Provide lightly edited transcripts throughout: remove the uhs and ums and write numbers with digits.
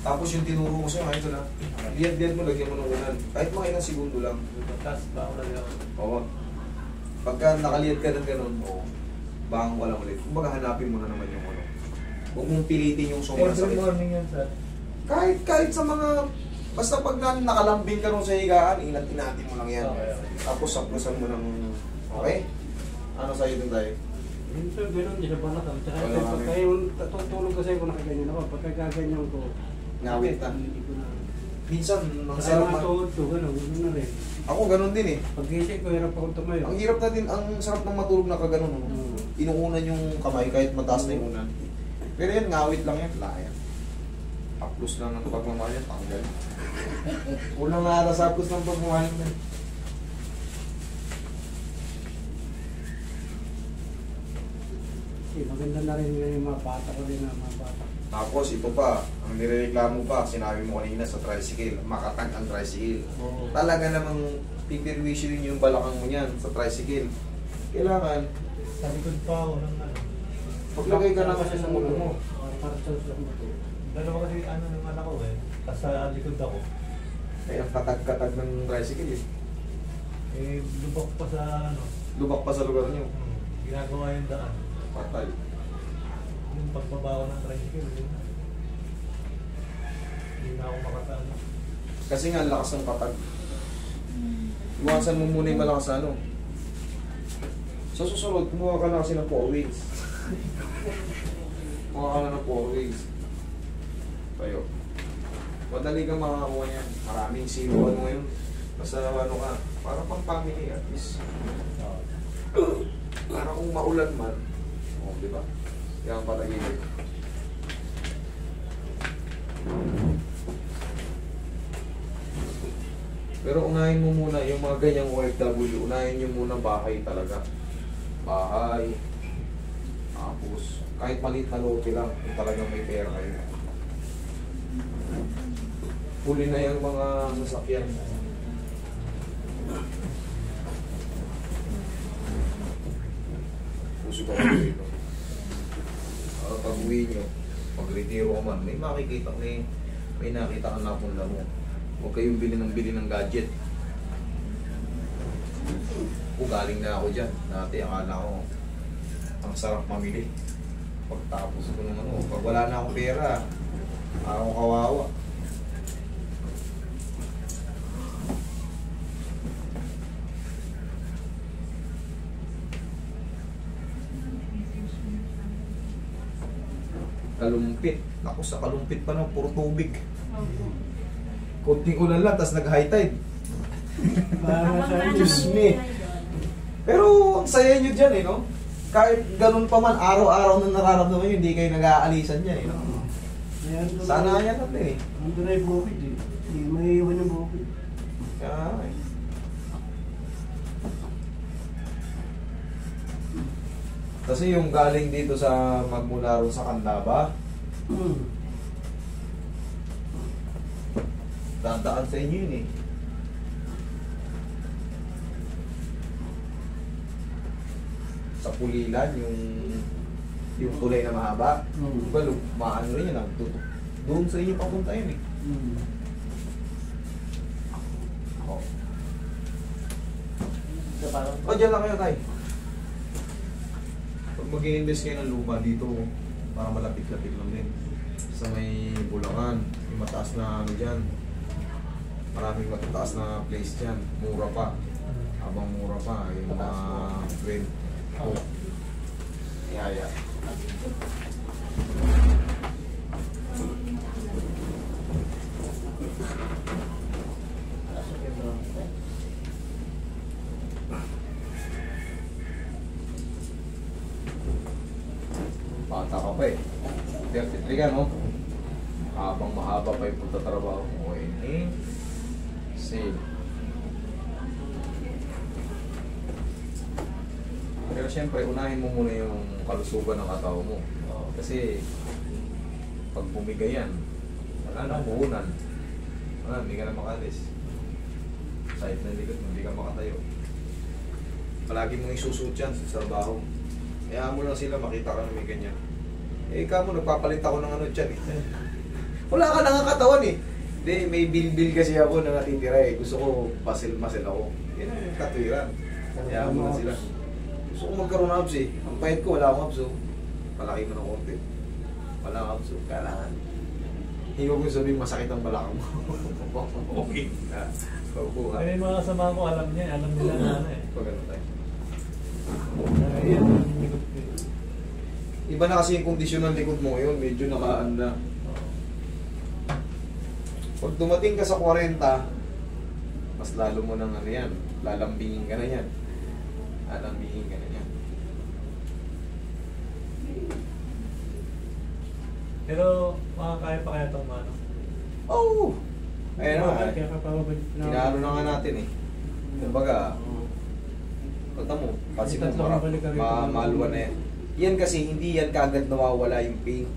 Tapos yung tinuro ko sa'yo, ito na. Liad-liad mo, lagyan mo ng unan. Kahit mga ilang segundo lang. Tapos ba ako lagi ako? Oo. Pagka nakaliad ka ng ganun, oo. Bangon ka lang ulit. Kumbaga hanapin mo na naman yung ano. Huwag mong pilitin yung sobrang Every sakit. morning yan, sir. Kahit sa mga... Basta pag nakalambing ka nung sa higaan, inat-inatin mo lang yan. Okay. Tapos saplusan mo ng... Okay? Ano sa'yo dun tayo? Minsan gano'n, di na ba nakam. Tsaka Wala kami. pagka yung tutulog kasi ako nakaganyan ako. Pagka gaganyan ko, Ngawit na. hindi ko na. Minsan, ang Sa sarap mga tuhod ko, gano'n na rin. Ako ganun din eh. Pag-gising ko, hirap akong tumayo. Ang hirap na din, ang sarap ng matulog na kaganon. No? Inuunan yung kamay kahit mataas na yung unan. Pero yan, ngawit lang yan. Wala yan. Haplos lang ng pagmamahal yan, tanggal. Unang aras haplos ng pagmamahal yan. Maganda na rin yung mga bata ko din na mga bata. Tapos ito pa, ang nirereklamo pa, sinabi mo kanina sa tricycle, makatag ang tricycle. Oo. Talaga namang pipirwisyo yun yung balakang mo yan sa tricycle. Kailangan, Sa likod pa ako ng ano. paglagay ka na kasi sa mulo mo. Para sa mulo. Dalawa kasi ano ng anak ko eh. Tapos sa likod ako. Kaya ang katag-katag ng tricycle eh. Eh, lubak pa sa ano. Lubak pa sa lugar niyo. Ginagawa yung daan. Patay. Yung pagbabawa ng tricycle. Yun na. Hindi na ako makatano. Kasi nga, ang lakas ng patag. Iwasan mo muna yung malakas na ano. Sa susunod, kumuha ka na kasi ng 4 wheels. Kumuha ka na ng 4 wheels. Tayo. Madali kang makakakuha niyan. Maraming zero ano ngayon. Basta ano ka, para pang family at least. Para kung maulan man, oh, di ba? Kaya ang patagilid. Pero unahin mo muna yung mga ganyang OFW, unahin nyo muna bahay talaga. Bahay. Tapos, kahit maliit na lote lang, kung talagang may pera kayo. Huli na yung mga sasakyan. Puso ka mo dito. Pag uwi nyo, pag retiro ka man, may makikita, may nakita kang napunla mo. Huwag kayong bili ng gadget. O galing na ako dyan. Dati akala ko, ang sarap mamili. Pagtapos ko ng ano, pag wala na akong pera, ako kawawa. Kalumpit. Ako sa kalumpit pa ng puro tubig. Kunting ulan lang, tapos nag-high tide. Excuse me. Pero ang saya nyo dyan eh, no? Kahit ganun pa man, araw-araw na nararamdaman nyo, hindi kayo nag-aalisan dyan eh, no? Sana yan natin eh. Nandun na yung bukid eh. Hindi may iwan yung bukid. Kaya eh. Kasi yung galing dito sa magmula ron sa Candaba, dadaan sa inyo yun eh. Sa Pulilan, yung tulay na mahaba, diba, maano rin yun, nagtutok. Doon sa inyo papunta yun eh. Oh. O, dyan lang kayo tayo. Pag mag-i-invest kayo ng lupa dito, para malapit-lapit lang din. Sa may Bulacan, yung mataas na ano dyan. Maraming mataas na place dyan. Mura pa. Habang mura pa, yung mga rent. Oh. Ihaya. Bata ka pa eh. 33 ka, no? Habang mahaba pa yung pagtatrabaho mo. Okay. Save. Pero syempre, unahin mo muna yung kalusugan ng katawan mo. Kasi, pag bumigay yan, wala na puhunan. Hindi ka na makalis. Sahit na likod mo, hindi ka makatayo. Palagi mong isusuot yan sa trabaho. Kaya mo lang sila makita ka na may ganyan. Eh, ikaw mo, nagpapalit ako ng ano dyan eh. Wala ka nang katawan eh. Hindi, may bilbil kasi ako na natitira eh. Gusto ko muscle ako. Yan ang katwiran. Kaya mo na sila. Gusto ko magkaroon ng abs eh. Ang pahit ko, wala akong abs oh. Malaki mo ng konti. Wala akong abs oh. Kailangan. Hindi ko sabihin masakit ang balakang mo. Okay. Paupo May mga kasama ko, alam niya, alam nila na ano eh. Pag ano tayo. Yan, likod ko eh. Iba na kasi yung kondisyon ng likod mo ngayon. Medyo nakaan na. Pag dumating ka sa 40, mas lalo mo nang ano yan. Lalambingin ka na yan. Lalambingin ka na yan. Pero makakaya pa kaya itong ano? Oh! Ayan na nga. Kaya kapabalik na. Inaano na nga natin eh. Kumbaga, punta mo, pansin mo, maluwa na yan. Yan kasi, hindi yan kagad nawawala yung pain.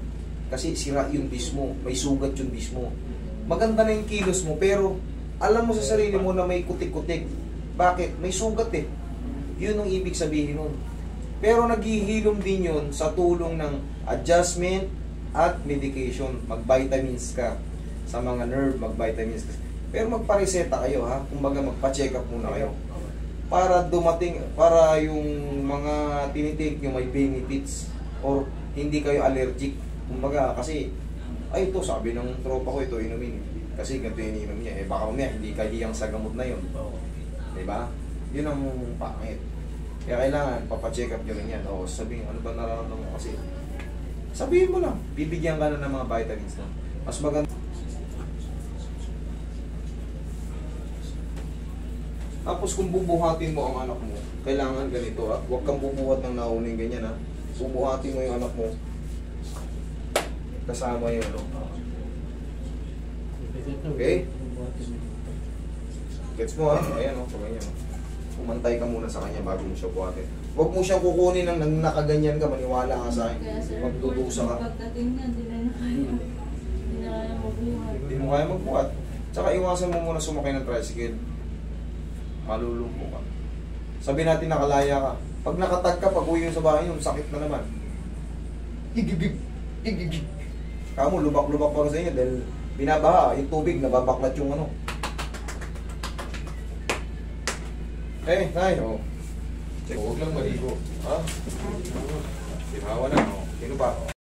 Kasi sira yung disc mo, may sugat yung disc mo. Maganda na yung kilos mo, pero alam mo sa sarili mo na may kutik-kutik. Bakit? May sugat eh. Yun ang ibig sabihin nun. Pero naghihilom din yun sa tulong ng adjustment at medication. Mag-vitamins ka. Sa mga nerve, mag-vitamins ka. Pero magpa-reseta kayo ha. Kumbaga magpa-check up muna kayo. Para dumating, para yung mga tinitake nyo may benefits or hindi kayo allergic. Kumbaga kasi, ay ito sabi ng tropa ko ito inumin. Kasi ganito yung ininom niya. Eh baka mamaya hindi kaliyang sa gamot na yun. Diba? Yun ang pangit. Kaya kailangan papacheck up nyo rin yan. O sabihin, ano ba nararamdaman mo kasi? Sabihin mo lang, bibigyan ka na ng mga vitamins na. Mas maganda. Tapos kung bubuhatin mo ang anak mo, kailangan ganito ha. Huwag kang bubuhat ng nauning ganyan ha. Bubuhatin mo yung anak mo. Kasama yun, no? Okay? Gets mo ha? Ayan o, ganyan. Pumantay ka muna sa kanya bago mo siya buhatin. Huwag mo siyang kukunin ng nakaganyan ka, maniwala ka sa akin. Magdudusa ka. Pagdating niya, hindi na kaya. Hindi na kaya magbuhat. Hindi mo kaya magbuhat. Tsaka iwasan mo muna sumakay ng tricycle. Malulumpo ka. Sabi natin nakalaya ka. Pag nakatag ka, pag uwi yung sa bahay yung sakit na naman. Igigig. Igigig. Kamu, lubak-lubak pa rin sa inyo dahil binabaha. Yung tubig, nababaklat yung ano. Eh, nay, oh. Check, huwag lang maligo. Ha? Timawa na, oh. Sino pa? Oh.